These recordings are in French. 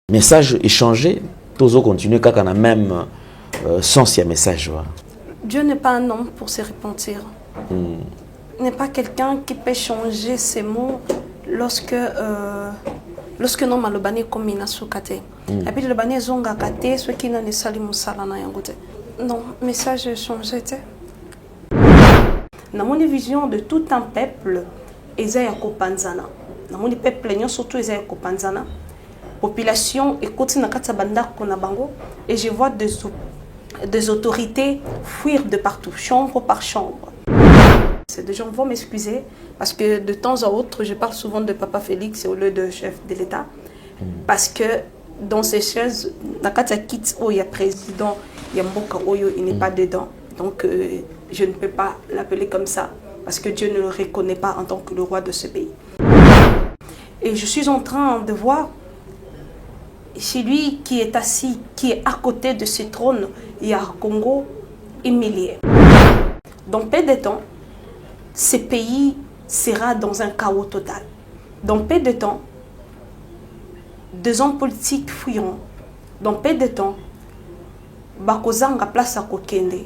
Message échangé, tous continuer quand on a même sens, il y a message. Dieu n'est pas un homme pour se repentir. Il n'est pas quelqu'un qui peut changer ses mots lorsque non malobane comme ina sukate. Et puis le bane zonga kate ce qui n'a sali musala na yangote. Non, message échangé. Dans mon vision de tout un peuple, Esaïa Kopanzana. Dans mon peuple, surtout Esaïa Kopanzana. Population écoute na katsabanda konabango et je vois des autorités fuir de partout, chambre par chambre. Des gens vont m'excuser parce que de temps en autre, je parle souvent de Papa Félix au lieu de chef de l'État. Parce que dans ces chaises, dans il y a président, il y a Mboka Oyo, il n'est pas dedans. Donc je ne peux pas l'appeler comme ça parce que Dieu ne le reconnaît pas en tant que le roi de ce pays. Et je suis en train de voir celui qui est assis, qui est à côté de ce trône, il y a Congo humilié. Dans peu de temps, ce pays sera dans un chaos total. Dans peu de temps, des hommes politiques fuiront. Dans peu de temps, Bakozanga place à Kokende.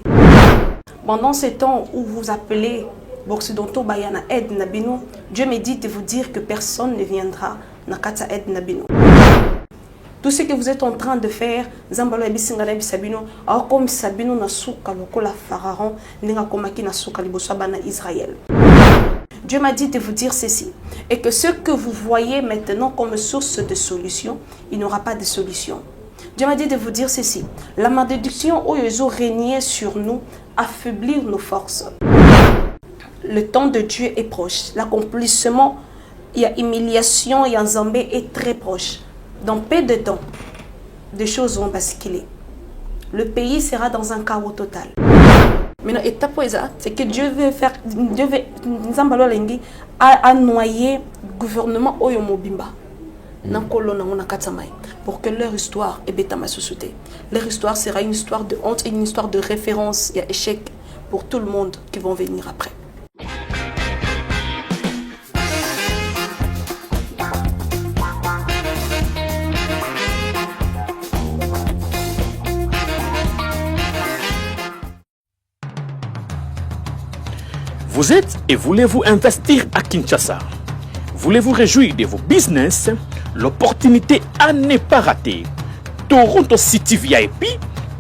Pendant ce temps où vous appelez Occidentaux Bayana Aide Nabino, Dieu me dit de vous dire que personne ne viendra Nakata Aide Nabino. Tout ce que vous êtes en train de faire, Zambalo Ebisingana Bisabino, alors comme Sabino Nasuka Lokola Pharaon, Ninga Komaki Nasuka Libosabana Israël. Dieu m'a dit de vous dire ceci, et que ce que vous voyez maintenant comme source de solution, il n'y aura pas de solution. Dieu m'a dit de vous dire ceci, la malédiction où ils ont régné sur nous, affaiblir nos forces. Le temps de Dieu est proche, l'accomplissement, il y a humiliation, il y a Zambé est très proche. Dans peu de temps, des choses vont basculer. Le pays sera dans un chaos total. Maintenant, étape c'est que Dieu veut faire, Dieu veut noyer le gouvernement Oyomobimba. Pour que leur histoire est bêta ma société. Leur histoire sera une histoire de honte et une histoire de référence et échec pour tout le monde qui vont venir après. Vous êtes et voulez-vous investir à Kinshasa? Voulez-vous réjouir de vos business? L'opportunité à ne pas rater. Toronto City VIP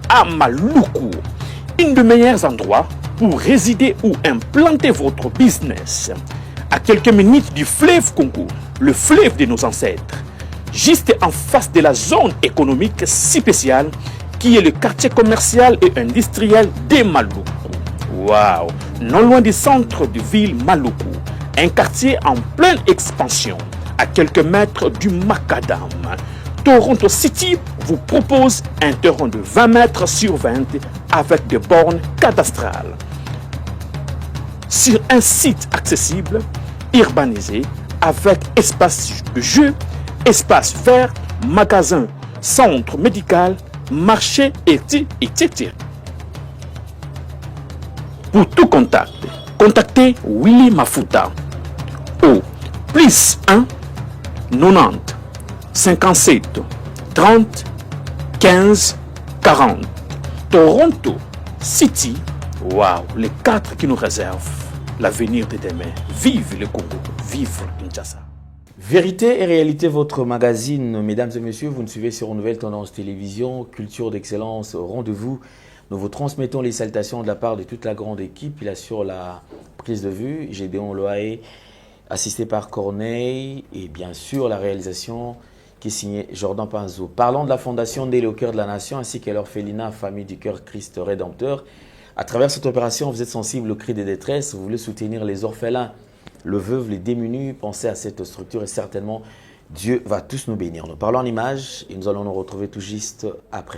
à Maluku. Un des meilleurs endroits pour résider ou implanter votre business. À quelques minutes du fleuve Congo, le fleuve de nos ancêtres. Juste en face de la zone économique spéciale qui est le quartier commercial et industriel de Maluku. Waouh! Non loin du centre de ville Maluku, un quartier en pleine expansion, à quelques mètres du Macadam. Toronto City vous propose un terrain de 20 mètres sur 20 avec des bornes cadastrales. Sur un site accessible, urbanisé, avec espace de jeu, espace vert, magasin, centre médical, marché, etc. Pour tout contact, contactez Willy Mafuta au plus 1 90 57 30 15 40. Toronto City, waouh, les 4 qui nous réservent l'avenir de demain. Vive le Congo, vive Kinshasa. Vérité et réalité, votre magazine, mesdames et messieurs, vous nous suivez sur Nouvelle Tendance Télévision, culture d'excellence au rendez-vous. Nous vous transmettons les salutations de la part de toute la grande équipe. Il assure la prise de vue. Gédéon Loaé, assisté par Corneille. Et bien sûr, la réalisation qui est signée Jordan Panzo. Parlons de la fondation Nélé au cœur de la nation ainsi qu'à l'orphelinat Famille du cœur Christ Rédempteur. À travers cette opération, vous êtes sensible au cri des détresses. Vous voulez soutenir les orphelins, le veuve, les démunis. Pensez à cette structure et certainement, Dieu va tous nous bénir. Nous parlons en images et nous allons nous retrouver tout juste après.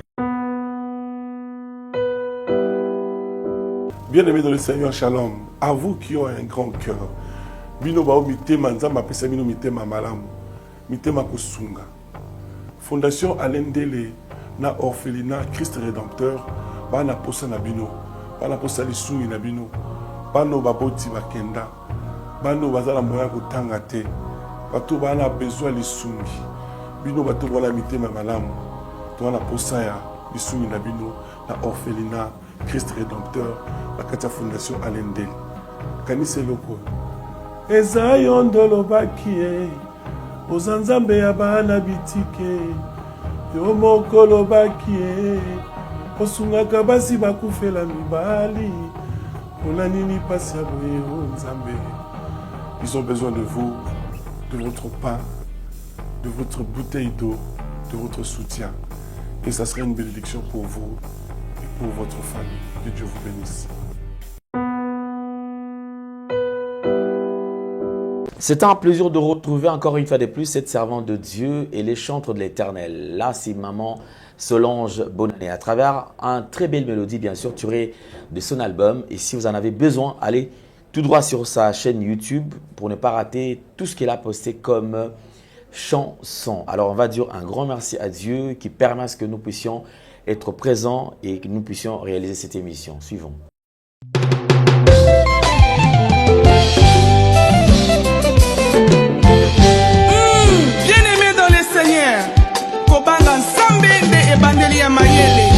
Bien-aimés dans le Seigneur, shalom. À vous qui ont un grand cœur. Bino bao mitema nzamba pesa bino mitema malamu. Mitema kusunga. Fondation Alain Dele na orphelinat Christ Rédempteur. Bana posa na bino. Bana posa lisungi na bino. Bano baboti bakenda. Bano bazala moya kutanga te. Bato bana besoin lisungi. bino bato wana mitema malamu to wana posa ya bisumi na bino na orphelinat Christ Rédempteur na kati ya fondation Alendeli kanisa eloko eza yo ndolobaki ye oza nzambe ya bana bitike yo moko lobaki ye osungaka basi bakufela mibali mpona nini pasi ya boye o nzambe. Ils ont besoin de vous, de votre pain, de votre bouteille d'eau, de votre soutien. Et ça serait une bénédiction pour vous et pour votre famille. Que Dieu vous bénisse. C'est un plaisir de retrouver encore une fois de plus cette servante de Dieu et les chantres de l'Éternel. Là, c'est maman Solange Bonannée. À travers un très belle mélodie, bien sûr, tirée de son album. Et si vous en avez besoin, allez tout droit sur sa chaîne YouTube pour ne pas rater tout ce qu'elle a posté comme chanson. Alors, on va dire un grand merci à Dieu qui permet à ce que nous puissions être présents et que nous puissions réaliser cette émission. Suivons. Bien-aimé dans le Seigneur, Kobanga Nsambe nde ebandeli ya mayele.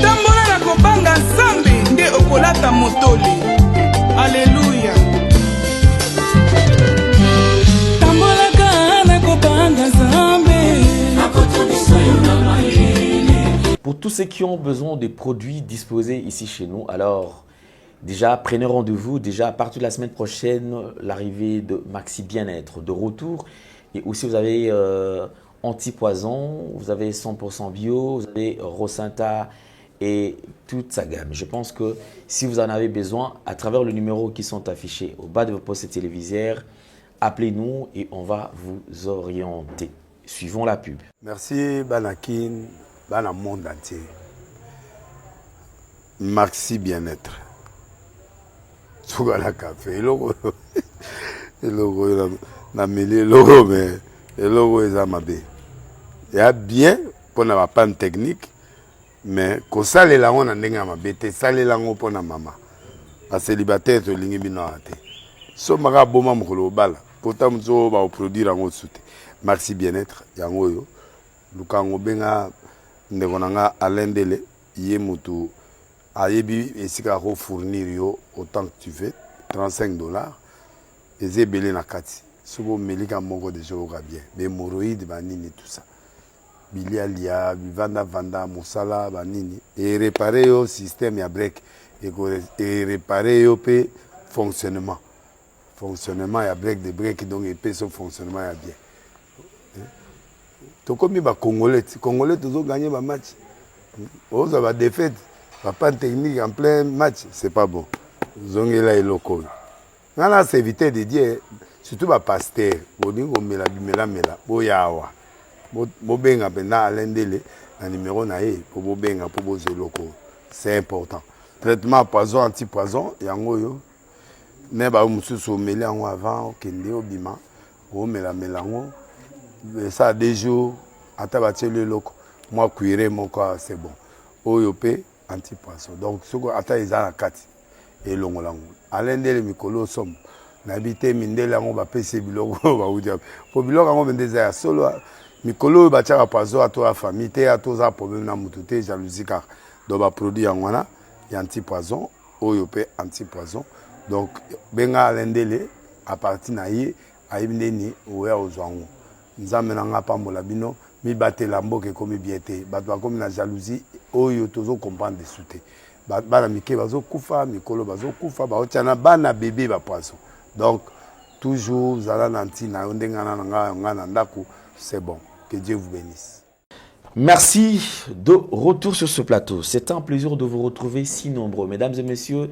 Tambola na Kobanga Nsambe nde okolata motoli. Alléluia. Pour tous ceux qui ont besoin des produits disposés ici chez nous, alors déjà prenez rendez-vous. Déjà à partir de la semaine prochaine, l'arrivée de Maxi Bien-être de retour. Et aussi vous avez anti-poison, vous avez 100% bio, vous avez Rocinta et toute sa gamme. Je pense que si vous en avez besoin, à travers le numéro qui sont affichés au bas de vos postes téléviseurs, appelez-nous et on va vous orienter. Suivons la pub. Merci Banakin, Bana monde entier. Maxi Bien-être. Tout à la café, le logo, na mêlé logo, mais le logo est amabé. Il y a bien pour la panne technique. Mais quand ça les langues on a n'enga ma bête, ça les langues pour na maman. La célibataire to lingi bino ate. So maga boma mukolo bala. Pourtant mzo ba produire en soute. Maxi Bien-être yango yo. Lukango benga ndeko nanga Alendele yé mutu ayebi esika ko fournir yo autant que tu veux, $35. Eze belé na kati. Sobo melika moko de joga bien. Be hémorroïdes banini tout ça. Bilialia, vanda, moussala, banini. Et réparer le système ya break. Et réparer le fonctionnement. Fonctionnement ya break de break, donc et puis son fonctionnement ya bien. Tout comme les Congolais. Les Congolais, tous ont gagné le match. Ils ont défaite. Pas de technique en plein match, c'est pas bon. Ils ont gagné les locaux. Là, c'est éviter de dire, surtout les pasteurs, ils ont mis la Bobenga pena Alendele na numéro na ye pour bobenga pour bozo loko, c'est important. Traitement poison anti-poison yango yo ne ba mususu meli yango avant okende obima o mela melango ça des jours ata ba tshele loko moi cuire moko c'est bon oyo pe anti-poison donc soko ata ezala kati et longolango Alendele mikolo somme n'habité mindele yango ba pese biloko ba udia po biloko yango bendeza ya solo mikolo ba tchaka poison à toi famille te à toi problème na mututé jalousie car do ba produit yango ya anti-poison oyo pe anti-poison donc benga Alendele à partir na ye ayibindeni oya ozwango nzambe na nga pambola bino mi batela mboke komi biete bato bakomi na jalousie oyo tozo comprendre desute bana mike bazo kufa mikolo bazo kufa ba otana bana bébé ba poisson donc toujours zala nanti na ndengana nga na ndako c'est bon. Que Dieu vous bénisse. Merci de retour sur ce plateau. C'est un plaisir de vous retrouver si nombreux. Mesdames et messieurs,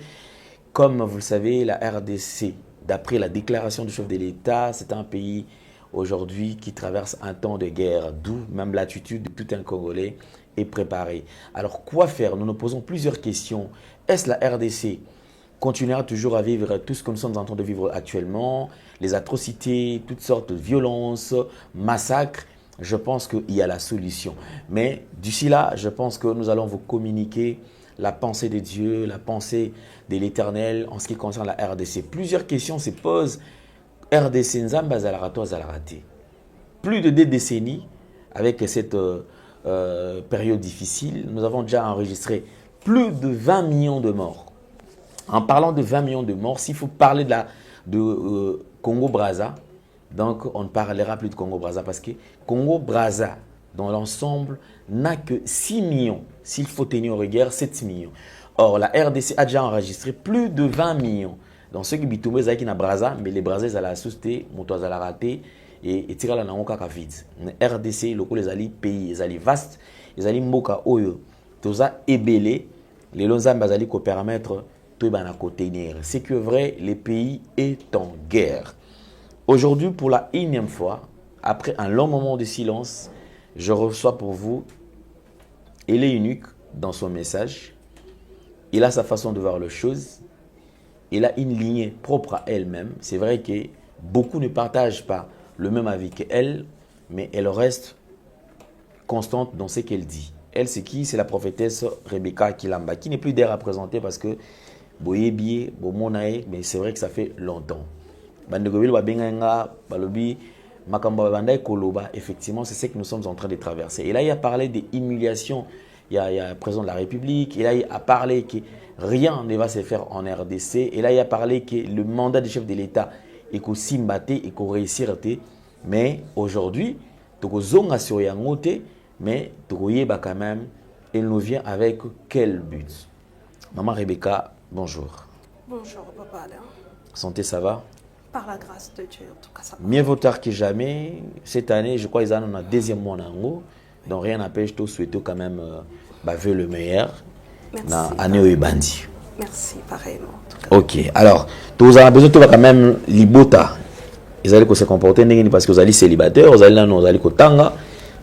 comme vous le savez, la RDC, d'après la déclaration du chef de l'État, c'est un pays aujourd'hui qui traverse un temps de guerre, d'où même l'attitude de tout un Congolais est préparée. Alors quoi faire? Nous nous posons plusieurs questions. Est-ce la RDC continuera toujours à vivre tout ce que nous sommes en train de vivre actuellement, les atrocités, toutes sortes de violences, massacres? Je pense qu'il y a la solution. Mais d'ici là, je pense que nous allons vous communiquer la pensée de Dieu, la pensée de l'Éternel en ce qui concerne la RDC. Plusieurs questions se posent. RDC Nzamba Zalarato Zalarate. Plus de 2 décennies, avec cette période difficile, nous avons déjà enregistré plus de 20 millions de morts. En parlant de 20 millions de morts, s'il faut parler de Congo-Brazza, donc on ne parlera plus de Congo-Brazza parce que Congo-Brazza, dans l'ensemble, n'a que 6 millions. S'il faut tenir au regard, 7 millions. Or, la RDC a déjà enregistré plus de 20 millions. Donc, ceux qui bitumé, c'est na Brazza, mais les Brazza, ils allaient assuster, Moutouaz allaient rater, et tirala na ngoka ka vide. RDC, loko les alliés pays, les alliés vastes, les alliés mboka oyo, toza ebele, les lonzambes bazali ko permettre tout bana contenir. C'est que vrai, le pays est en guerre. Aujourd'hui, pour la énième fois, après un long moment de silence, je reçois pour vous, il est unique dans son message. Il a sa façon de voir les choses. Il a une lignée propre à elle-même. C'est vrai que beaucoup ne partagent pas le même avis qu'elle, mais elle reste constante dans ce qu'elle dit. Elle, c'est qui? C'est la prophétesse Rebecca Kilamba, qui n'est plus d'air à présenter parce que Boyebié, Bomonae, mais c'est vrai que ça fait longtemps. Effectivement, c'est ce que nous sommes en train de traverser. Et là, il a parlé des humiliations. Il y a le président de la République. Et là, il a parlé que rien ne va se faire en RDC. Et là, il a parlé que le mandat du chef de l'État est qu'on s'imbatte et qu'on réussisse. Mais aujourd'hui, mais quand même, il nous vient avec quel but? Maman Rebecca, bonjour. Bonjour, papa. Santé, ça va? Par la grâce de Dieu, en tout cas, ça va. Mieux vaut tard que jamais. Cette année, je crois qu'ils en ont un deuxième mois. Donc rien n'empêche, je te souhaite quand même le meilleur. Merci. Dans l'année Bandi. Merci, pareillement. En tout cas. Ok, alors, tu as besoin de quand même libota. Ils allaient se comporter parce que vous allez célibataire, vous allez là, vous allez kotanga.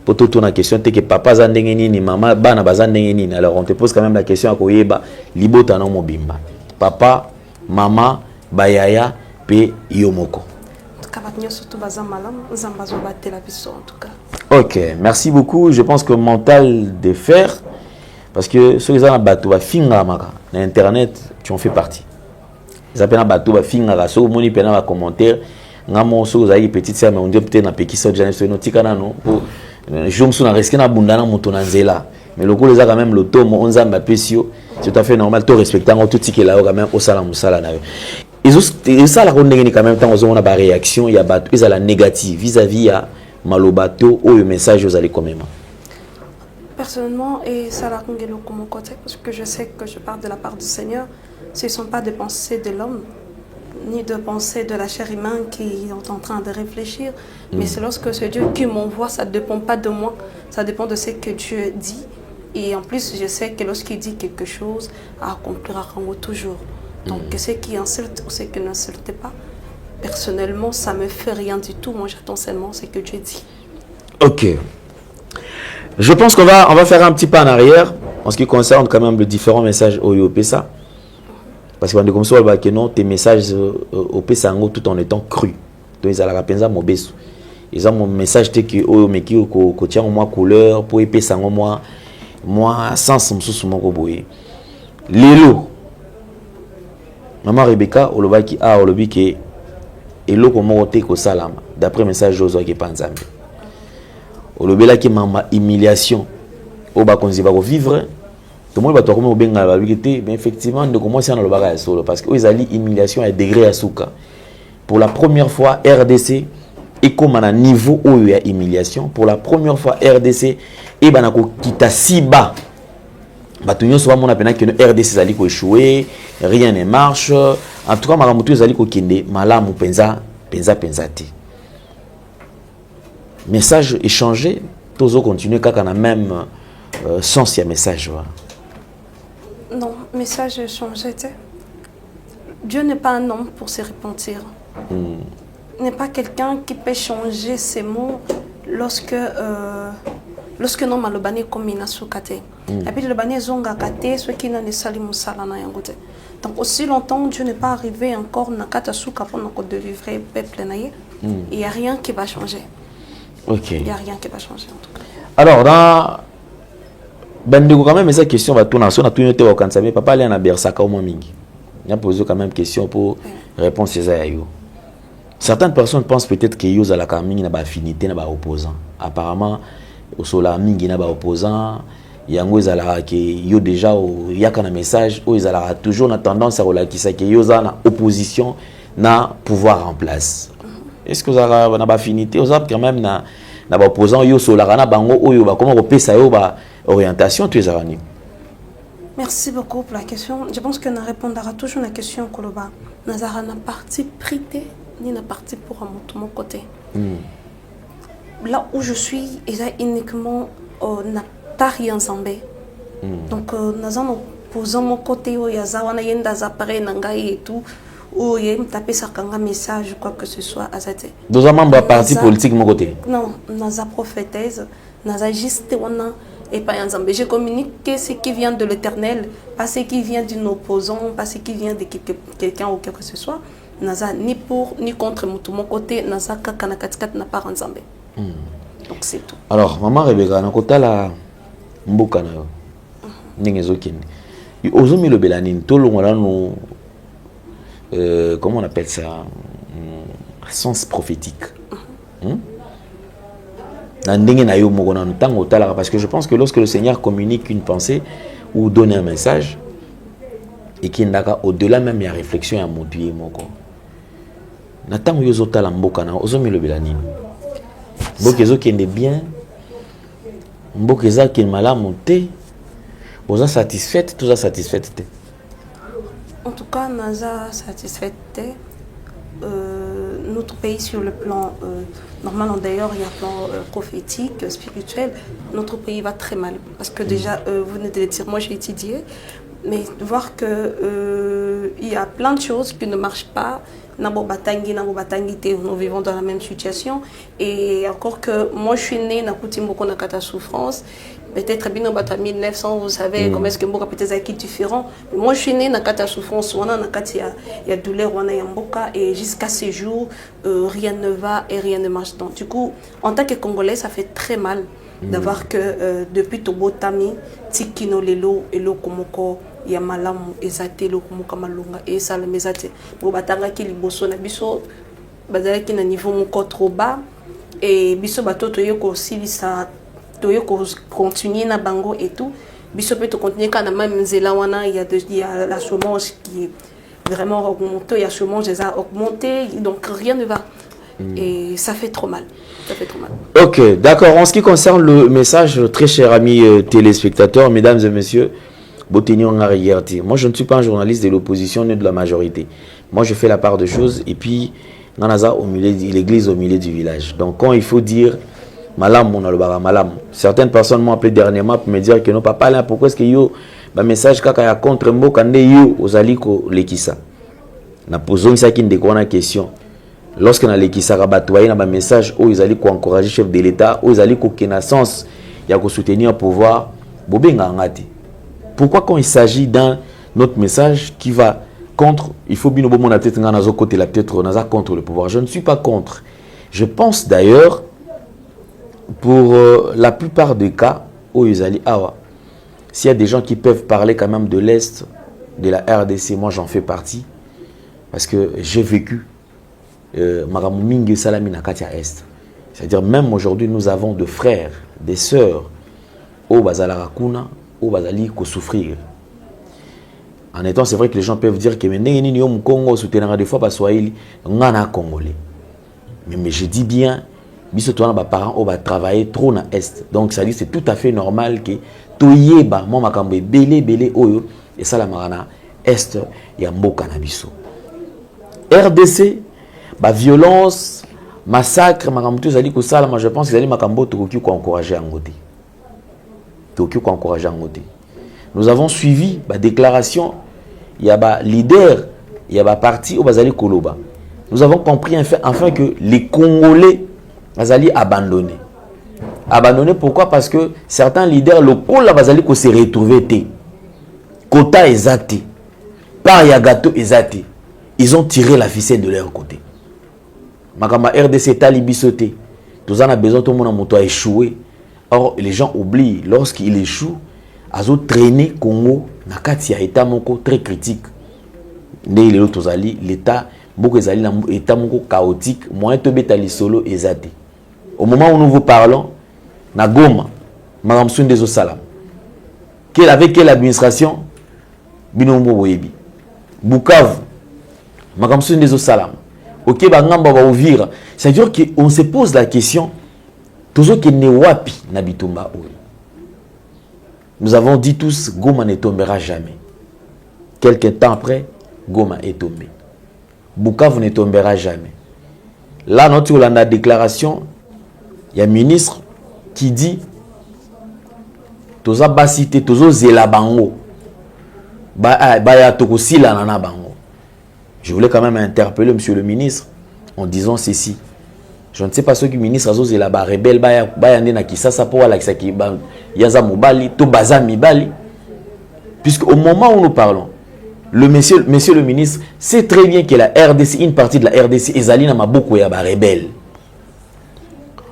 Pour tout la question, c'est que papa zandengeni, maman bana bazandengeni. Alors on te pose quand même la question à koyeba libota no mobimba. Papa, maman, bayaya, pe yomoko. En tout cas, surtout bazamalam, zambazo batte la biso en tout cas. Ok, merci beaucoup. Je pense que mental de fer, parce que ceux qui ont un bateau, Internet, tu en fais partie. Ils appellent un bateau, ceux qui ont un commentaire, ngamo so za petite sœur mais on dit peut-être na pekisa déjà sur notika nano pour je me suis risqué na bundana moto na nzela mais le coup les a quand même le tomo on zamba pesio c'est tout à fait normal tout respectant tout tiki là quand même au sala musala na et ça la rondengeni quand même tant on a ba réaction il y a bateau ils a la négative vis-à-vis à malobato ou le message aux allez quand même. Personnellement, et ça l'a congélo comme mon côté, parce que je sais que je parle de la part du Seigneur, ce ne sont pas des pensées de l'homme, ni de pensées de la chair humaine qui est en train de réfléchir, mais c'est lorsque c'est Dieu qui m'envoie, ça ne dépend pas de moi, ça dépend de ce que Dieu dit. Et en plus, je sais que lorsqu'il dit quelque chose, à accomplir toujours. Donc, ce qui insulte ou ce qui n'insulte pas, personnellement, ça ne me fait rien du tout. Moi, j'attends seulement ce que Dieu dit. Ok. Je pense qu'on va faire un petit pas en arrière en ce qui concerne quand même les différents messages au PESA. Parce que comme ça, non, tes messages au PESA tout en étant crus. Donc, ils ont la pensa mobesu. Ils ont mon message que au meki ko tient moi couleur pour PESA moi sens mususu moko boye. Lelo. Maman Rebecca olobaki a olobi ke eloko moko te ko salama d'après message Jozo qui panzambe. Olobela ki mama humiliation au bakonzi ba ko vivre. Tout le monde va te remettre au benga la vérité, mais effectivement de commencer à le bagage solo parce que ils allaient humiliation à degré à souka. Pour la première fois RDC et comme à un niveau où il y a humiliation, pour la première fois RDC et banako kita si bas. Batunyo soit mon appel que RDC allait échouer, rien ne marche. En tout cas maramutu allait ko kende malamu penza te. Message échangé, tous continuer quand on a même sens il y a message. Non, message échangé. Dieu n'est pas un homme pour se repentir. N'est pas quelqu'un qui peut changer ses mots lorsque non malobani comme il a soukate. Et puis le bani zonga kate ceux qui n'ont sali musala na yangote. Donc aussi longtemps Dieu n'est pas arrivé encore na kata souka pour nous délivrer peuple naïe. Il y a rien qui va changer. Ok. Il y a rien qui va changer en tout cas. Alors dans Bandeko quand même cette question va tourner sur tout au Kansame papa aller na bersaka au moins mingi. Il a posé quand même question pour répondre ces ayo. Certaines personnes pensent peut-être que Yoza la Kaming n'a pas affinité n'a pas opposant. Apparemment osola mingi na ba opposant yango ezala ke yo déjà yaka na message o ezala toujours na tendance à relakisa ke yo za na opposition na pouvoir en place. Est-ce que vous avez une affinité aux autres quand même na ba opposant yo sola na bango oyo ba comment repesa yo ba orientation tu es arani. Merci beaucoup pour la question. Je pense que nous répondra toujours à la question Koloba. Nazara na parti prité ni na parti pour mon côté. Là où je suis, il y a uniquement na tari en Zambé. Donc nous avons posé mon côté où il y a zawana yenda zapare nangai et tout. Ou il y a tapé ça un message ou quoi que ce soit à cette. Deux membres parti politique mon côté. Non, naza prophétesse, naza juste on et pas en Zambé. Je communique ce qui vient de l'Éternel, pas ce qui vient d'un opposant, pas ce qui vient de quelqu'un ou quelque que ce soit. Naza ni pour ni contre mon côté, naza kakanakatikat n'a pas en Zambé. Donc c'est tout. Alors maman Rebecca na kota la mboka na yo. Ningezo kende. Ozomi le belanine tolongona no comment on appelle ça, sens prophétique. Parce que je pense que lorsque le Seigneur communique une pensée ou donne un message, et qu'il n'y a au-delà même il y a réflexion à mon Dieu, mon corps. Nathan Yozo Talambokana, Ozomi le Belanine. Bokezo qui est bien, Bokeza qui est mal à monter, Oza satisfaite, tout ça satisfaite. En tout cas, NASA satisfaite. Notre pays sur le plan normalement d'ailleurs il y a un plan prophétique, spirituel, notre pays va très mal parce que déjà vous venez de le dire, moi j'ai étudié, mais voir que il y a plein de choses qui ne marchent pas. Nous vivons dans la même situation et encore que moi je suis née dans la souffrance. Peut-être bien en 1900, vous savez comment est-ce que Mboka peut être différent. Mais moi je suis née dans la souffrance, il y a douleur, il y a Mboka et jusqu'à ce jour rien ne va et rien ne marche. Donc du coup, en tant que Congolais, ça fait très mal d'avoir que depuis Tobo Tami, Tikino Lelo et Lokomoko ya malamu ezate lokomoka malonga et ça le mesate bo batanga ki liboso na biso bazala ki na niveau moko trop bas et biso batoto yoko silisa to yoko continuer na bango et tout biso peut continuer kana même nzela wana il y a la chômage qui est vraiment augmenté, il y a chômage qui a augmenté donc rien ne va et ça fait trop mal. Ça fait trop mal. Ok, d'accord. En ce qui concerne le message, très chers amis téléspectateurs, mesdames et messieurs, moi je ne suis pas un journaliste de l'opposition ni de la majorité. Moi je fais la part de choses et puis l'église au milieu du village. Donc quand il faut dire malam, on a le bara malam. Certaines personnes m'ont appelé dernièrement pour me dire que non papa là pourquoi est-ce que yo ba message kaka ya contre mbo kande yo ozaliko lekisa. Na posons ça qui ndekona question. Lorsque na lekisa rabatwaye na ba message o izali ko encourager chef de l'état, o izali ko kenaissance ya ko soutenir pouvoir bobenga ngati. Pourquoi quand il s'agit d'un autre message qui va contre, il faut bien au moment peut-être côté la peut-être contre le pouvoir. Je ne suis pas contre. Je pense d'ailleurs pour la plupart des cas où ils allaient s'il y a des gens qui peuvent parler quand même de l'Est, de la RDC, moi j'en fais partie parce que j'ai vécu Magamumingi Salami Nakatia Est. C'est-à-dire même aujourd'hui nous avons de frères, des sœurs au Bazalara-Kuna, au Bazali ko souffrir. En étant, c'est vrai que les gens peuvent dire que au Congo soutenir des fois pas Swahili, ngana congolais. Mais je dis bien, biso toi na parents au va travailler trop na est. Donc ça dit c'est tout à fait normal que toyeba moi makambo belé oyo et ça la marana est ya mboka na biso. RDC ba violence, massacre makambo tout zali ko sala, moi je pense que zali makambo to ko encourager ngote. Nous avons suivi la déclaration, il y a un leader, il y a un parti au Bazali Koloba. Nous avons compris enfin que les Congolais Bazali abandonnés. Abandonnés pourquoi? Parce que certains leaders locaux la Bazali ko se retrouver quota exacté, par Yagato exacté. Ils ont tiré la ficelle de leur côté. Makama RDC Talibi sauté. Nous en avons besoin tout le monde a échoué. Or, les gens oublient, lorsqu'il échoue, Azo traîner Congo, Nakatia état moko très critique. L'état état moko chaotique, moyen de betali solo ezate. Au moment où nous vous parlons, na Goma makamsu ndezo salam avec quelle administration binombo boyebi Bukavu makamsu ndezo salam OK bangamba ba Uvira c'est-à-dire que on se pose la question toujours que ne wapi na bitumba oyo. Nous avons dit tous Goma ne tombera jamais. Quelque temps après Goma est tombé. Bukavu ne tombera jamais. Là notre Hollande déclaration il y a un ministre qui dit toza basité tozo zela bango ba ya tokosila nana bango. Je voulais quand même interpeller monsieur le ministre en disant ceci. Je ne sais pas ce que le ministre Azo zela ba rebelle ba ya ndena kisasa po wala kisaki ba yaza mobali to baza mibali, puisque au moment où nous parlons le monsieur le ministre sait très bien que la RDC, une partie de la RDC ezali na maboko ya ba rebelle.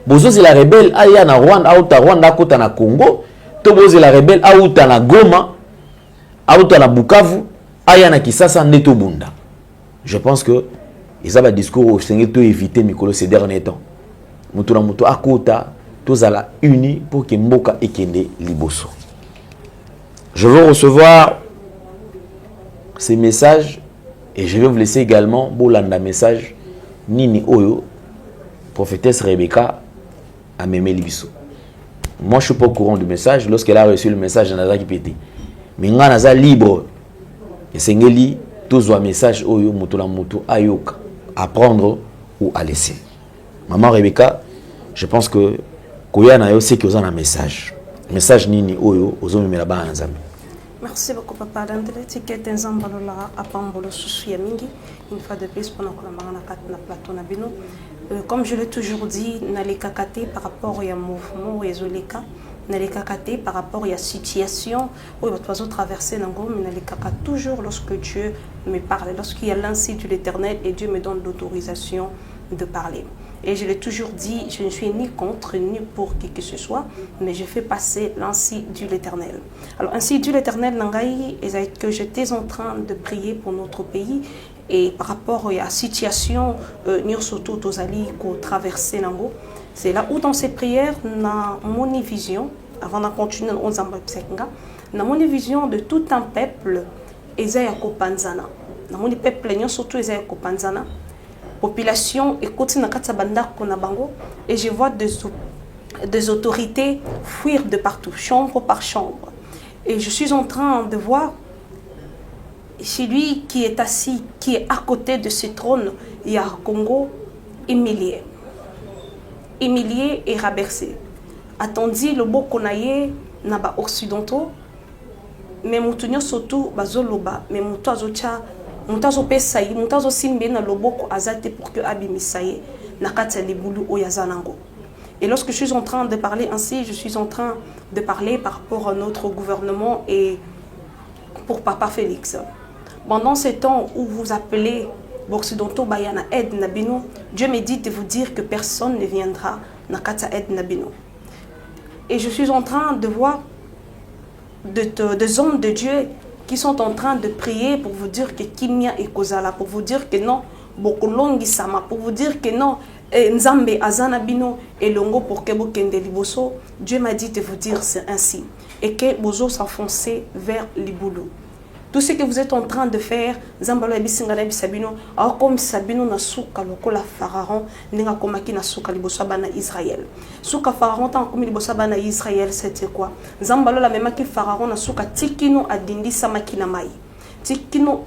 Bozo zela rebelle aya na Rwanda kota na Congo, to bozo la rebelle auta na Goma, auta na Bukavu, aya na Kisasa neto bunda. Je pense que ils ont un discours au Seigneur to éviter Mikolo ces derniers temps. Mutu na mutu akota tozala uni pour que mboka ekende liboso. Je veux recevoir ces messages et je vais vous laisser également bolanda message nini oyo prophétesse Rebecca a mémé libiso. Moi je suis pas au courant du message. Lorsqu'elle a reçu le message naza ki pété. Mais nga naza libre. Et sengeli tozwa message oyo mutu na mutu ayoka, à prendre ou à laisser. Maman Rebecca, je pense que koya na yo c'est que vous avez un message. Message nini oyo ozo memela ba nzambe. Merci beaucoup, Papa Dandele. Ticket Nzambalola à Pambolo Sousuya Mingi. Une fois de plus, pendant que la plateau Nabino. Comme je l'ai toujours dit, n'allez kakate par rapport au mouvement ou Ezoleka. N'allez kakate par rapport à la situation où il va traverser Nango. Mais n'allez kakate toujours lorsque Dieu me parle. Lorsqu'il y a l'ainsi de l'Éternel et Dieu me donne l'autorisation de parler. Et je l'ai toujours dit, je ne suis ni contre ni pour qui que ce soit, mais je fais passer l'ainsi de l'Éternel. Alors, ainsi de l'Éternel, Nangaï, que j'étais en train de prier pour notre pays, et par rapport à la situation, surtout aux alliés qui ont traversé Nango, c'est là où dans ces prières, dans mon vision, avant de continuer, dans mon vision de tout un peuple, Ezayako Panzana. Dans mon peuple, surtout Ezayako Panzana. Population écoute et je vois des autorités fuir de partout, chambre par chambre. Et je suis en train de voir celui qui est assis, qui est à côté de ce trône, il y a Congo, humilié et rabaissé. Attendu le beau qu'on a naba occidentaux, mais moutonio surtout bazoloba, mais moutoazocha. Mutazo pesayi, mutazo simbe na loboko azate pour que abimisaye nakata libulu oyazanango. Et lorsque je suis en train de parler ainsi, je suis en train de parler par rapport à notre gouvernement et pour Papa Félix. Pendant ces temps où vous appelez Occidentaux Bayana Aide Nabino, Dieu me dit de vous dire que personne ne viendra nakata Aide Nabino. Et je suis en train de voir des hommes de Dieu qui sont en train de prier pour vous dire que Kimia et Kozala, pour vous dire que non, Bokolongi Sama, pour vous dire que non, Nzambe Azanabino et Longo pour Kebo Kende Liboso. Dieu m'a dit de vous dire c'est ainsi. Et que Bozo s'enfoncer vers Liboulou. Tout ce que vous êtes en train de faire, Zambalo Ebisingana Bisabino, alors comme Sabino na souka lokola Pharaon, n'enga komaki na souka liboso bana Israël. Souka Pharaon tant comme liboso bana Israël, c'était quoi? Zambalo la même que Pharaon na souka tikino adindi samaki na mai. Tikino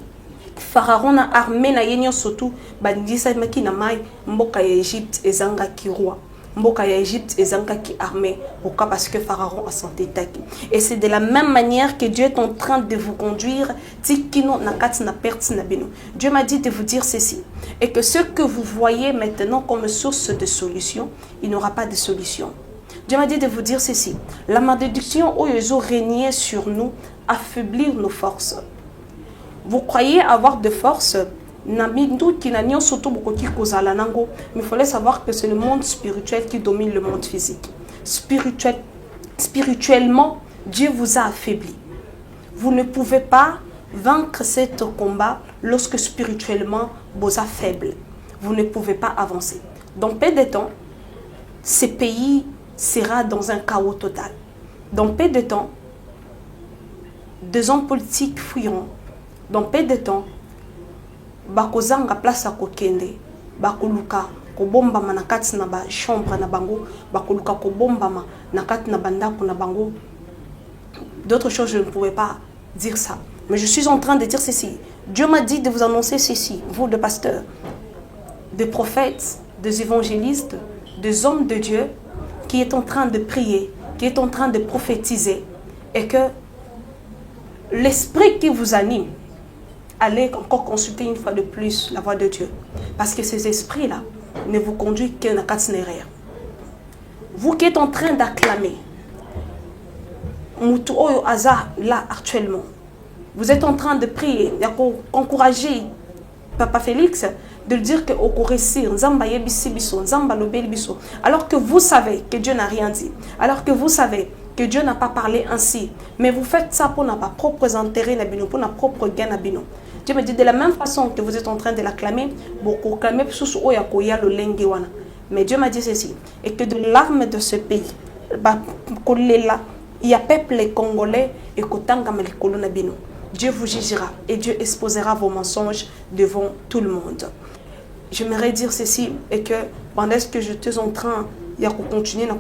Pharaon na armée na yenyo surtout bandindi samaki na mai mboka ya Égypte ezanga ki roi. Mboka ya Égypte ezanga ki armée pourquoi parce que Pharaon a santé taki. Et c'est de la même manière que Dieu est en train de vous conduire tikino nakati na perte na bino. Dieu m'a dit de vous dire ceci et que ce que vous voyez maintenant comme source de solution, il n'y aura pas de solution. Dieu m'a dit de vous dire ceci. La malédiction où ils ont régné sur nous affaiblir nos forces. Vous croyez avoir de force? Mais il fallait savoir que c'est le monde spirituel qui domine le monde physique. Spirituellement, Dieu vous a affaibli. Vous ne pouvez pas vaincre ce combat lorsque spirituellement vous êtes faible. Vous ne pouvez pas avancer. Dans peu de temps, ces pays sera dans un chaos total. Dans peu de temps, des hommes politiques fuiront. Dans peu de temps, bakozanga place à kokende, bakoluka kobombama na kati na ba chambre na bango, bakoluka kobombama na kati na bandako na bango. D'autres choses, je ne pourrais pas dire ça. Mais je suis en train de dire ceci. Dieu m'a dit de vous annoncer ceci, vous de pasteurs, des prophètes, des évangélistes, des hommes de Dieu qui est en train de prier, qui est en train de prophétiser, et que l'esprit qui vous anime, allez encore consulter une fois de plus la voix de Dieu. Parce que ces esprits-là ne vous conduisent qu'à un itinéraire. Vous qui êtes en train d'acclamer, Moutou Oyo Aza, là actuellement, vous êtes en train de prier, d'encourager Papa Félix, de lui dire que au réussir, alors que vous savez que Dieu n'a rien dit, alors que vous savez que Dieu n'a pas parlé ainsi, mais vous faites ça pour notre propre intérêt, pour notre propre gain. Dieu me dit de la même façon que vous êtes en train de l'acclamer, mais Dieu m'a dit ceci, et que de l'arme de ce pays, il y a peuple congolais et Dieu vous jugera et Dieu exposera vos mensonges devant tout le monde. J'aimerais dire ceci et que pendant que je suis en train de continuer à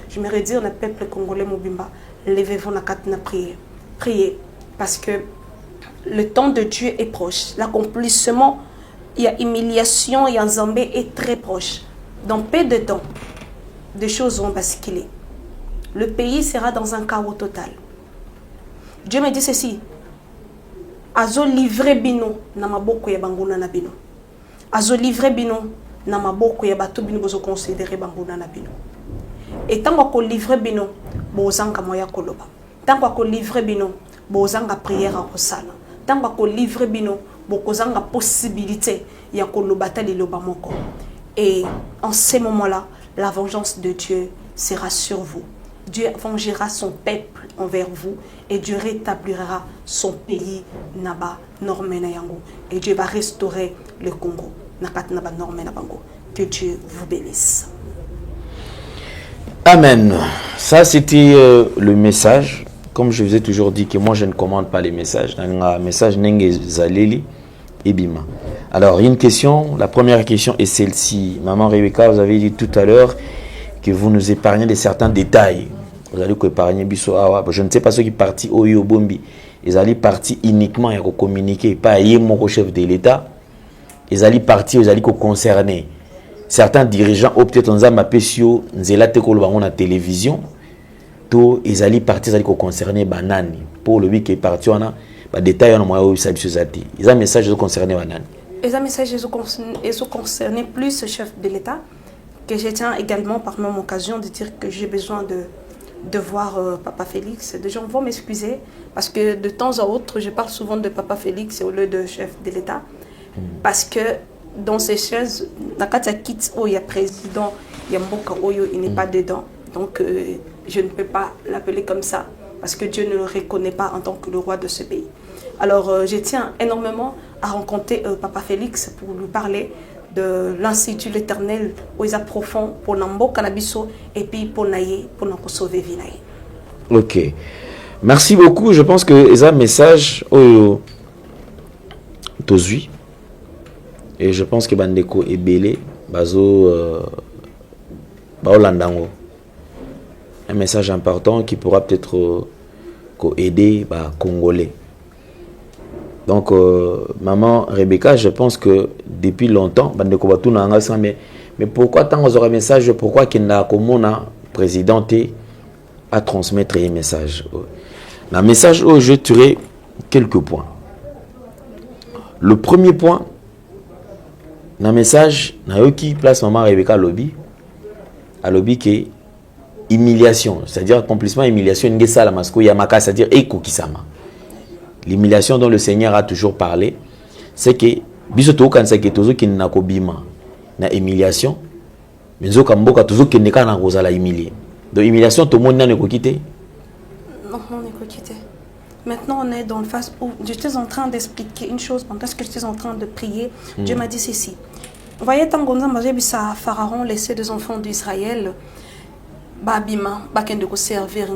j'aimerais dire au peuple congolais Mobimba, levez-vous na prier. Priez parce que le temps de Dieu est proche. L'accomplissement, il y a humiliation, il y a Zambé est très proche. Dans peu de temps, des choses vont basculer. Le pays sera dans un chaos total. Dieu me dit ceci. Azo livre bino na maboko ya banguna na bino. Azo livre bino na maboko ya bato bino bozo considérer banguna na bino. Et tant ko livre bino bozanga moya koloba. Tant ko livre bino bozanga prière à kosala. Tant ko livre bino bokozanga possibilité ya koloba ta liloba moko. Et en ces moments-là, la vengeance de Dieu sera sur vous. Dieu vengera son peuple envers vous et Dieu rétablira son pays naba normena yango et Dieu va restaurer le Congo nakat naba normena bango. Que Dieu vous bénisse. Amen. Ça c'était le message. Comme je vous ai toujours dit que moi je ne commande pas les messages. Un message nenge zaleli ebima. Alors, il y a une question. La première question est celle-ci. Maman Rebecca, vous avez dit tout à l'heure que vous nous épargnez de certains détails. Vous allez épargner Bisso Awa. Je ne sais pas ceux qui sont partis au Yobombi. Ils allaient partir uniquement à communiquer, pas mon chef de l'État. Ils allaient partir, ils allaient concerner. Certains dirigeants ont peut-être un zapesio, nzela te kolbango na télévision. Tout, ils allaient partir, ils allaient concerner banani. Pour le qui est parti, on a des détails on a moyen de s'habituer. Ils ont un message concerné banani. Ils ont un message concerné plus le chef de l'État. Que je tiens également par même occasion de dire que j'ai besoin de voir Papa Félix. Des gens vont m'excuser parce que de temps à autre, je parle souvent de Papa Félix au lieu de chef de l'État. Parce que dans ces choses, quand il y a président, il y a Mboka Oyo, il n'est pas dedans. Donc je ne peux pas l'appeler comme ça parce que Dieu ne le reconnaît pas en tant que le roi de ce pays. Alors je tiens énormément à rencontrer Papa Félix pour lui parler de l'Institut de l'Éternel où ils profond pour Nambo Canabiso et puis pour Naye, pour nous sauver Vinaye. Ok. Merci beaucoup. Je pense que c'est un message au Tozui. Et je pense que Bandeko est belé. Bazo Baolandango. Un message important qui pourra peut-être aider les Congolais. Donc, maman Rebecca, je pense que depuis longtemps, mais pourquoi tant on aura un message, pourquoi qu'il n'a comme président à transmettre un message. Le message où je tuerai quelques points. Le premier point, dans le message, qui place maman Rebecca à lobby qui est humiliation, c'est-à-dire accomplissement, humiliation, c'est-à-dire ekokisama. L'humiliation dont le Seigneur a toujours parlé, c'est que bisoto kanisa ke tozo ki na kobima na humiliation, mais zo kamboka tozo ke neka na kozala humilié. Donc humiliation tout le monde n'a ko quitter. Non, on n'est pas quitté. Maintenant, on est dans le phase où j'étais en train d'expliquer une chose pendant que j'étais en train de prier. Dieu m'a dit ceci. voyez, tant qu'on a vu ça, Pharaon laissait des enfants d'Israël, Babima, Baken de servir,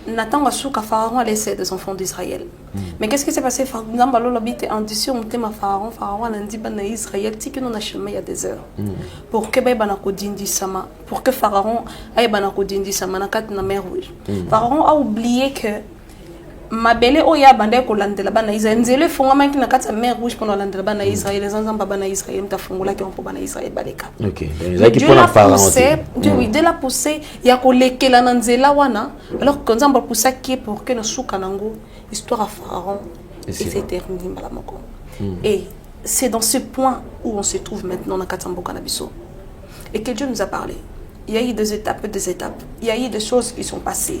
Nathan Wasuka, Pharaon a laissé des enfants d'Israël. Mais qu'est-ce qui s'est passé? Pharaon habite en dessus, on thème Pharaon a dit que Israël, si nous avons chemin il y a des heures. Pour que pour que Pharaon aille banako sama na kat na mer rouge. Pharaon a oublié que ma belle oya bande ko landela bana Israël nzele fonga manki na kat sa mer rouge pendant landela bana Israël les ensemble bana Israël ta fongola ki on pour bana Israël baleka. OK. Dieu l'a poussé, Dieu l'a poussé ya ko lekela na nzela wana alors que nzamba poussa qui pour que na suka nango histoire à Pharaon et c'est terminé malamoko. Et c'est dans ce point où on se trouve maintenant dans Katambo Kanabiso et que Dieu nous a parlé. Il y a eu des étapes. Il y a eu des choses qui sont passées.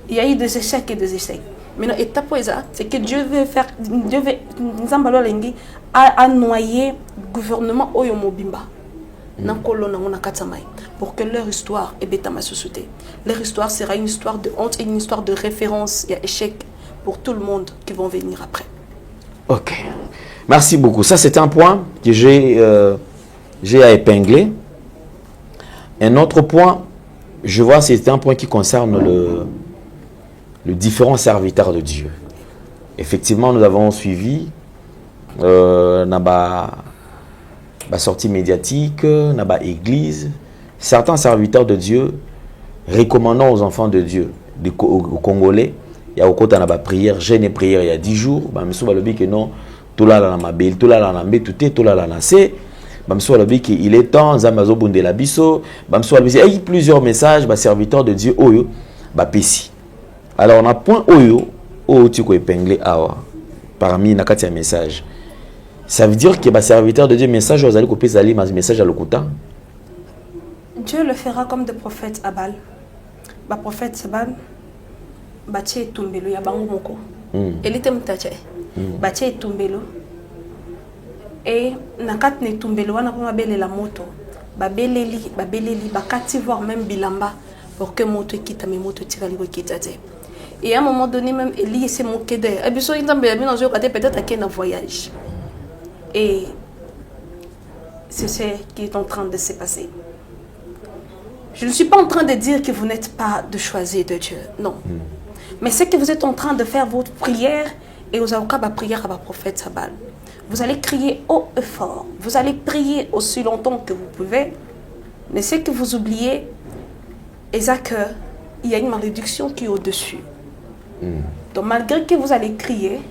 Il y a eu des échecs et des échecs. Maintenant, étape c'est que Dieu veut faire, Dieu veut, à noyer le gouvernement Oyomobimba. Pour que leur histoire est bêta ma société. Leur histoire sera une histoire de honte et une histoire de référence. Il y a échec pour tout le monde qui vont venir après. Ok. Merci beaucoup. Ça, c'est un point que j'ai à épingler. Un autre point, je vois, c'est un point qui concerne le différents serviteurs de Dieu. Effectivement, nous avons suivi la sortie médiatique, la église, certains serviteurs de Dieu recommandant aux enfants de Dieu, aux Congolais, il y a au côté de la prière, jeûne et prière il y a 10 jours, que non, tout là la mabel, tout là la nambe, tout là la nassé. Il est temps, Zamazo Bundela Biso, il y a plusieurs messages, serviteurs de Dieu, Oyo, Pessi. Alors, on a point Oyo, Oyo, tu peux épingler Awa, parmi les messages. Ça veut dire que les serviteurs de Dieu, message, vous allez copier les messages à l'Okuta. Dieu le fera comme des prophètes Abal. Les prophètes Abal, Baché Tumbelo, Yabango Moko. Et l'été Mtaché, Baché Tumbelo. Et nakat ne tumbelo wana pour mabele la moto babeleli bakati voir même bilamba pour que moto quitte mais moto tira li quitte. Et à un moment donné même Eli s'est moqué d'elle. Et puis so intambe bien dans côté peut-être qu'il un voyage. Et c'est ce qui est en train de se passer. Je ne suis pas en train de dire que vous n'êtes pas de choisir de Dieu, non. Mais c'est que vous êtes en train de faire votre prière et vous avez la prière à la prophète Sabal. Vous allez crier haut et fort. Vous allez prier aussi longtemps que vous pouvez. Mais ce que vous oubliez, c'est qu'il y a une malédiction qui est au-dessus. Donc malgré que vous allez crier,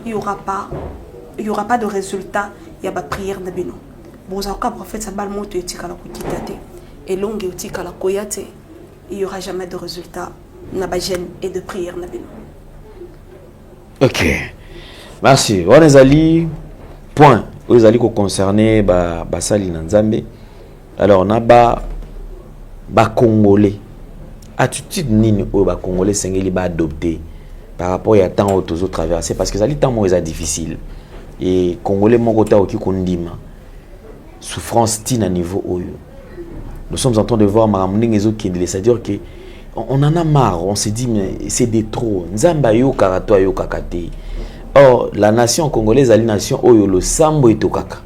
il n'y aura pas de résultat. Il y a pas de prière de Bino. Vous avez un prophète Sabal monte et longue il n'y aura jamais de résultat et de prière de Bino. Ok. Merci. On est allé. Point. Vous allez concerner Basali Nanzambe. Alors, on a Congolais. Attitude nini au Congolais sengeli ba adopté par rapport à tant aux autres traversés parce que ça li tant moins difficile. Et Congolais mon côté au kondima. Souffrance tina niveau oyo. Nous sommes en train de voir Maramning et autres qui c'est-à-dire que on en a marre, on s'est dit mais c'est des trop. Nzamba yo karato yo kakate. Or, la nation congolaise est la nation oyo le sambo et tokaka.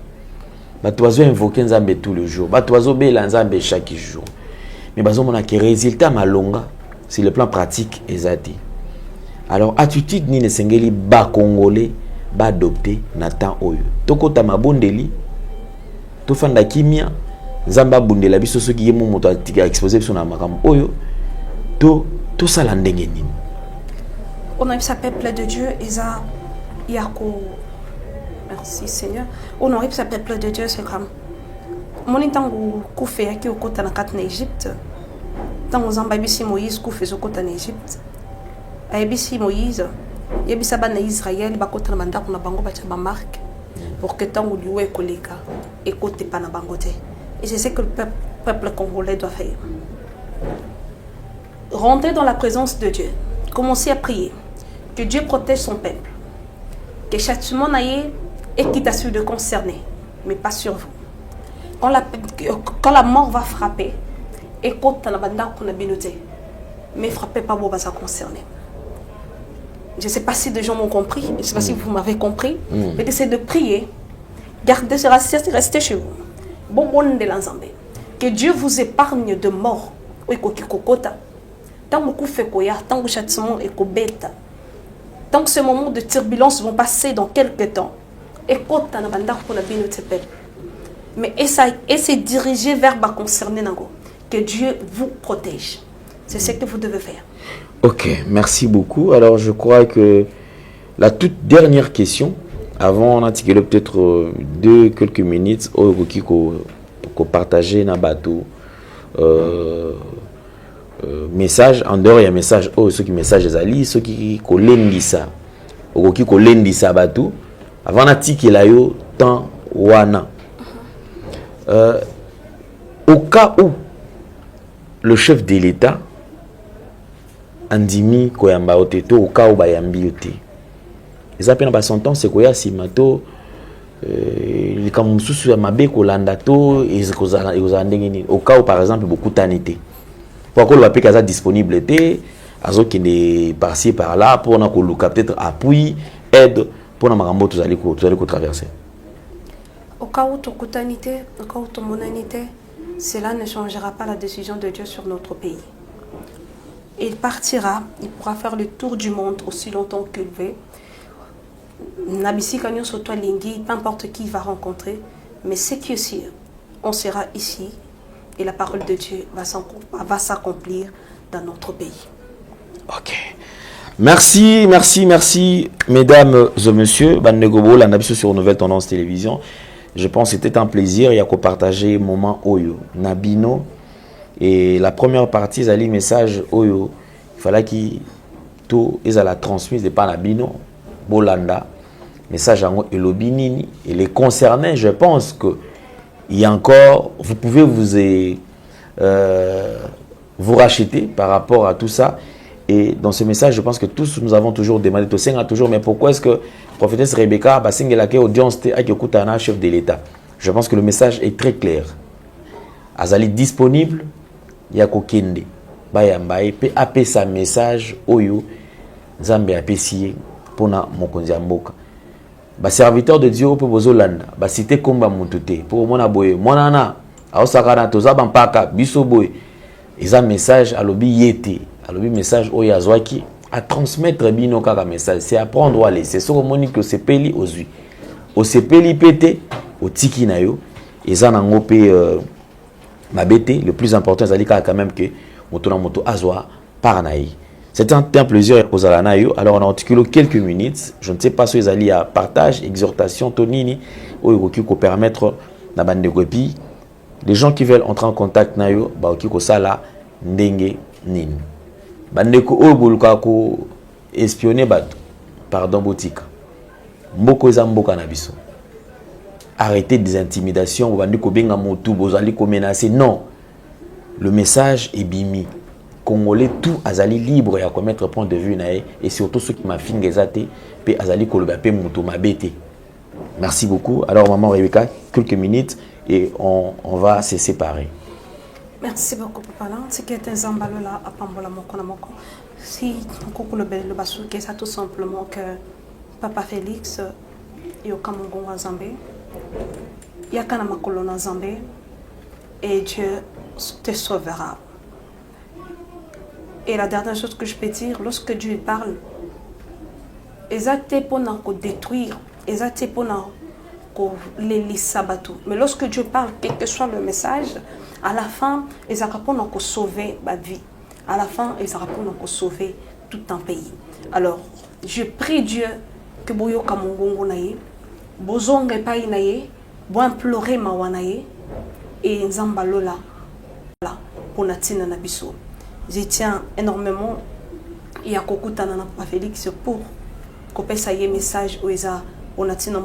Batoizo invoquer Nzambe tout le jour. Batoizo bela Nzambe chaque jour. Mais bazo mona que résultat malonga sur le plan pratique ezati. Alors attitude ni nesengeli ba congolais ba adopter natan oyo. Tokota mabondeli to fanda kimia Nzamba bundela biso soki yemo moto atika exposer biso na makambo oyo to sala ndenge nini. On a vu sa peuple de Dieu Isa Yako. Merci Seigneur. On arrive sa peuple de Dieu, c'est comme mon intangu koufé qui au côté na kat na Égypte. Tant aux ambabisi Moïse koufé au côté na Égypte. Ayebisi Moïse, yebisa ba na Israël ba côté na manda na bango ba tchaba marque pour que tant ou liwe koleka et côté pa na bangote. Et c'est ce que le peuple congolais doit faire. Rentrez dans la présence de Dieu. Commencez à prier. Que Dieu protège son peuple. Que châtiment n'aille et qui t'assure de concerner, mais pas sur vous. Quand la mort va frapper, écoute la bande qu'on a binoté, mais frappez pas vous va ça concerner. Je ne sais pas si des gens m'ont compris, je ne sais pas si vous m'avez compris, mais c'est de prier. Gardez, restez chez vous. Bon, bon de l'ensemble. Que Dieu vous épargne de mort. Tant que fait koya, tant que châtiment est bêta. Tant que ces moments de turbulence vont passer dans quelques temps. Écoute, mais essayez de diriger vers bas concerné. Que Dieu vous protège. C'est ce que vous devez faire. Ok, merci beaucoup. Alors, je crois que la toute dernière question, avant on a tiré peut-être quelques minutes, pour partager na bateau message en dehors il y a message ceux qui message ezali ceux qui kolendisa okoki kolendisa bateau avant na tikela yo temps wana au cas où le chef de l'État andimi koyamba oteto au cas où bayambi yote eza pena ba sentence koya simato likambo mususu ya mabe kolanda to ekozala ndenge nini au cas où par exemple beaucoup tanité pour que le papier soit disponible était azokende par-ci par-là pour na koluka peut-être appui aide pour na makambo tous aller traverser au cas où ton coutanité au cas où ton monanité cela ne changera pas la décision de Dieu sur notre pays. Il partira, il pourra faire le tour du monde aussi longtemps qu'il veut. Nabisi Kanyon Soto Lingui, peu importe qui il va rencontrer, mais ce qui est sûr, on sera ici et la parole de Dieu va s'accomplir dans notre pays. Ok. Merci, mesdames et messieurs. Bandegobo, la Nabiso sur Nouvelle Tendance Télévision. Je pense que c'était un plaisir. Il y a qu'à partager moment Oyo, Nabino. Et la première partie, c'est le message Oyo. Il fallait qu'il tout est à la transmise de par Nabino, Bolanda. Message en Elobinini. Et les concernés, je pense que il y a encore, vous pouvez vous racheter par rapport à tout ça. Et dans ce message, je pense que tous nous avons toujours demandé, mais pourquoi est-ce que prophétesse Rebecca a audience à chef de l'État? Je pense que le message est très clair. Azali disponible, Yako Kende, Bayambaye, peut appeler sa message, Oyo, Zambe apesiye, Pona Mokonzi Amboka. Serviteur de Dieu, pour vos Olanda, cité Komba Moutute, pour mon aboye, Monana, Aosakana, Tozaba Mpaka, Bisoboye, et un message à l'obi yete. Alors, le message au Yazwaki à transmettre bino kaka message, c'est apprendre à laisser. C'est ce que monique au sepeli aux yeux. Au sepeli pété, au tiki nayo, et ça n'a pas mabete. Le plus important, c'est quand même que moto na moto azwa par naï. C'était un plaisir aux alanayo. Alors, on a articulé quelques minutes. Je ne sais pas si vous allez à partage, exhortation, tonini, ou qui permettre na bande de copie. Les gens qui veulent entrer en contact nayo, ba qui ko sala ndenge nini. Bandeko obuluka ko espionner bato pardon botika mboko eza mboka na biso arrêtez des intimidations bandeko benga motu bozali ko menacer non le message est bimi congolais tout azali libre ya commettre point de vue nae et surtout ceux qui m'affinent ezate pe azali ko loba pe motu mabete. Merci beaucoup. Alors maman Rebecca, quelques minutes et on va se séparer. Merci beaucoup, Papa. Ce qui est un zambalola à Pambola Mokonamoko. Si on le bel le bassou, c'est tout simplement que Papa Félix est au Cameroun à Zambé. Il y a qu'un colonne à Zambé. Et Dieu te sauvera. Et la dernière chose que je peux dire, lorsque Dieu parle, exactement pour nous détruire, exactement pour les sabatou. Mais lorsque Dieu parle, quel que soit le message, à la fin, ils vont sauver ma vie. À la fin, ils vont sauver tout un pays. Alors, je prie Dieu que Boyo Kamongongo naye, Bozonge Paï naye, Bo implorer Mawanaye, et Nzambalola, pour Natina Nabiso. Je tiens énormément, il y a Kokutana Papa Félix pour couper ça y est message où ils ont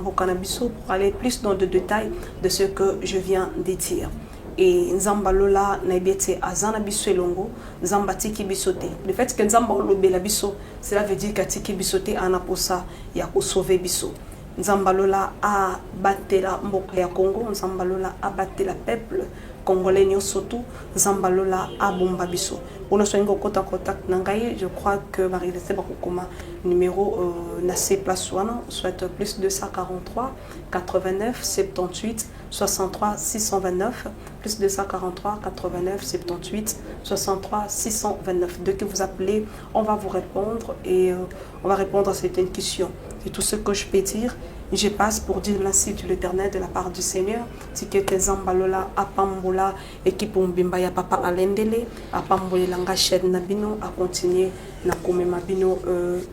pour aller plus dans le détail de ce que je viens de dire. Et Nzambalola naibete azana biso elongo Nzamba tiki bisote. Le fait que Nzamba olobela biso, cela veut dire que tiki bisote anaposa ya ko sauver biso. Nzambalola a batté la mboka ya Congo, Nzambalola a batté la peuple Congolais surtout Zambalola à Bombabiso. On a soigné au contact Nangaï, je crois que Marie Lester Bakukuma numéro Nassé Place Ouana, soit plus 243 89 78 63 629 plus 243 89 78 63 629. Dès que vous appelez, on va vous répondre et on va répondre à certaines questions. C'est tout ce que je peux dire. Je passe pour dire merci de l'Éternel de la part du Seigneur. Si que tes Zambalola, Apambola, équipe Mbimbaya Papa Alendele, Apambola Langa Shed Nabino, à continuer Nakome Mabino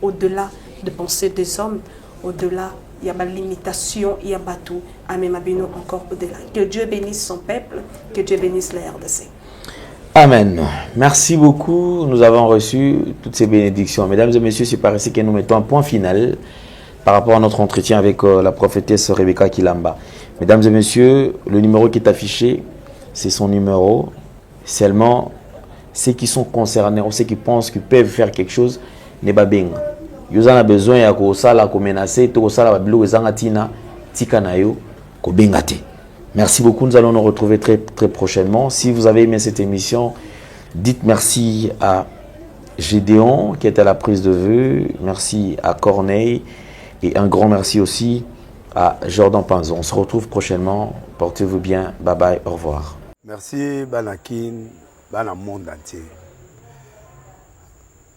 au-delà de penser des hommes, au-delà, il y a une limitation, il y a tout, Amemabino encore au-delà. Que Dieu bénisse son peuple, que Dieu bénisse la RDC. Amen. Merci beaucoup. Nous avons reçu toutes ces bénédictions. Mesdames et messieurs, c'est par ici que nous mettons un point final par rapport à notre entretien avec la prophétesse Rebecca Kilamba. Mesdames et messieurs, le numéro qui est affiché, c'est son numéro. Seulement, ceux qui sont concernés ou ceux qui pensent qu'ils peuvent faire quelque chose, n'est pas bien. Ils ont besoin de ça, la menacer, tout ça, la bilo, zangatina, tikanayo, ko bengate. Merci beaucoup. Nous allons nous retrouver très prochainement. Si vous avez aimé cette émission, dites merci à Gédéon qui était à la prise de vue. Merci à Corneille. Et un grand merci aussi à Jordan Panzo. On se retrouve prochainement. Portez-vous bien. Bye bye. Au revoir. Merci Banakin, Bana monde entier.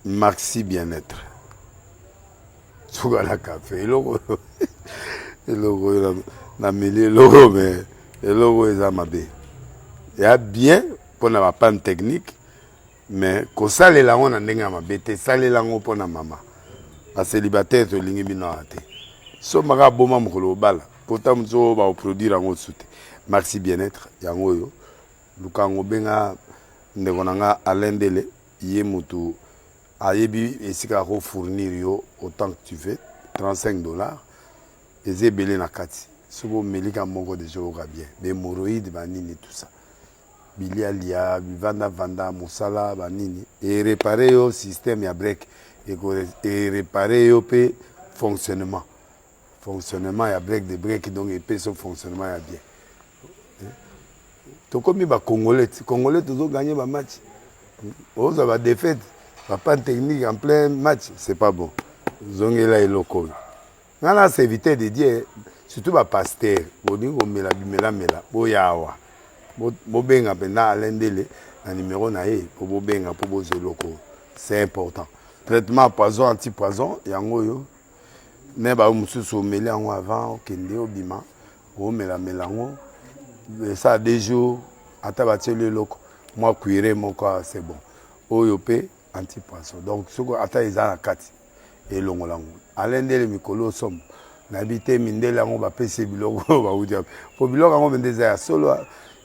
Merci bien-être. Sougala café. Logo na mêlé logo mais logo est amabé. Il y a bien pour na panne technique mais ko sale la on ndenga mabete sale la ngo pona mama. A célibataire to lingi bino ate. So maga boma mukolo bala. Pourtant mzo ba produire ngo soute. Merci bien-être yango yo. Lukango benga ndekonanga alendele ye mutu ayebi esika ko fournir yo autant que tu veux $35 ezebele na kati. Sobo melika moko de joga bien. Des hémorroïdes banini tout ça. Bilia lia vanda musala banini et réparer yo système ya break et réparer yo pe fonctionnement ya break de break donc et pe son fonctionnement ya bien. To comme ba congolais toujours gagner ba match. On va défaite, pas technique en plein match, c'est pas bon. Zongela et local. Ngana c'est éviter de dire surtout ba pasteur, boningo mela boyawa. Bobenga pena alendele na numéro na ye pour bobenga pour bozo loko. C'est important. Traitement poison anti-poison yango yo. Ne ba mususu meli yango avant kende obima. O melango. Ça a des jours, à tabater le loco, moi cuiré mon corps, c'est bon. Oyopé, anti-poisson. Donc, ce qu'on attend, ils ont la carte. Et l'ongolango. Alain de Mikolo somme. N'habité Mindela, on va payer Bilogo, on va vous dire. Pour Bilogo, on va dire solo.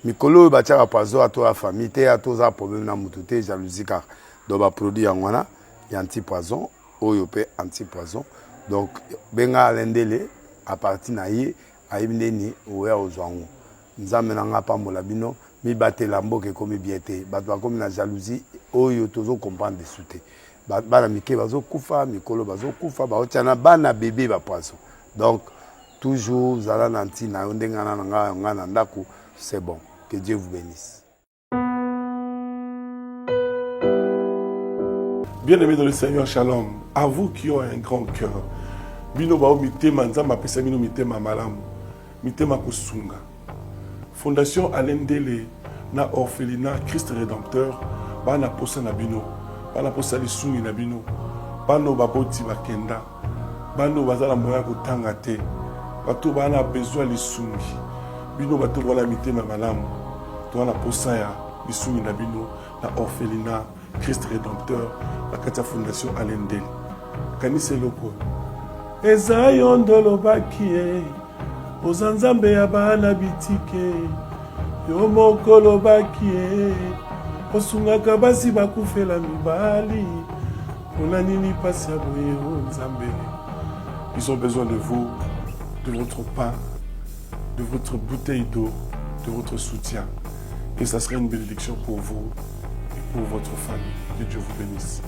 Mikolo, il va poisson à toi, la famille, à tous les problèmes, à moutoute, jalousie, car. Donc, il va produire en wana, il y a anti-poison, oyopé, anti-poison. Donc, benga Alain Dele, à partir d'ahí, à Imneni, ou à Ozwango. Nous avons pambola bino mi batte lambo ke komi biete batwa komi na jalousie oyo tozo comprendre de souté bana mike bazo kufa mikolo bazo kufa ba otiana bana bébé ba poisson donc toujours zala nanti na ndenga na nga ndako c'est bon que Dieu vous bénisse. Bien-aimés dans le Seigneur, shalom. À vous qui ont un grand cœur. Bino bao mitema nzamba pesa bino mitema malamu. Mitema kusunga. Fondation Alendele na orphelinat Christ Rédempteur bana posa na bino bana posa lisungi na bino bano baboti bakenda bano bazala moya kotanga te bato bana besoin lisungi bino bato wala mitema malamu to na posa ya lisungi na bino na orphelinat Christ Rédempteur la kata Fondation Alendele kanise loko ezayo ndolo bakie Ozanzambe ya bana bitike yo mokolo bakie osungaka basi bakufela mibali pona nini pasi ya boye o Nzambe. Ils ont besoin de vous, de votre pain, de votre bouteille d'eau, de votre soutien. Et ça serait une bénédiction pour vous et pour votre famille. Que Dieu vous bénisse.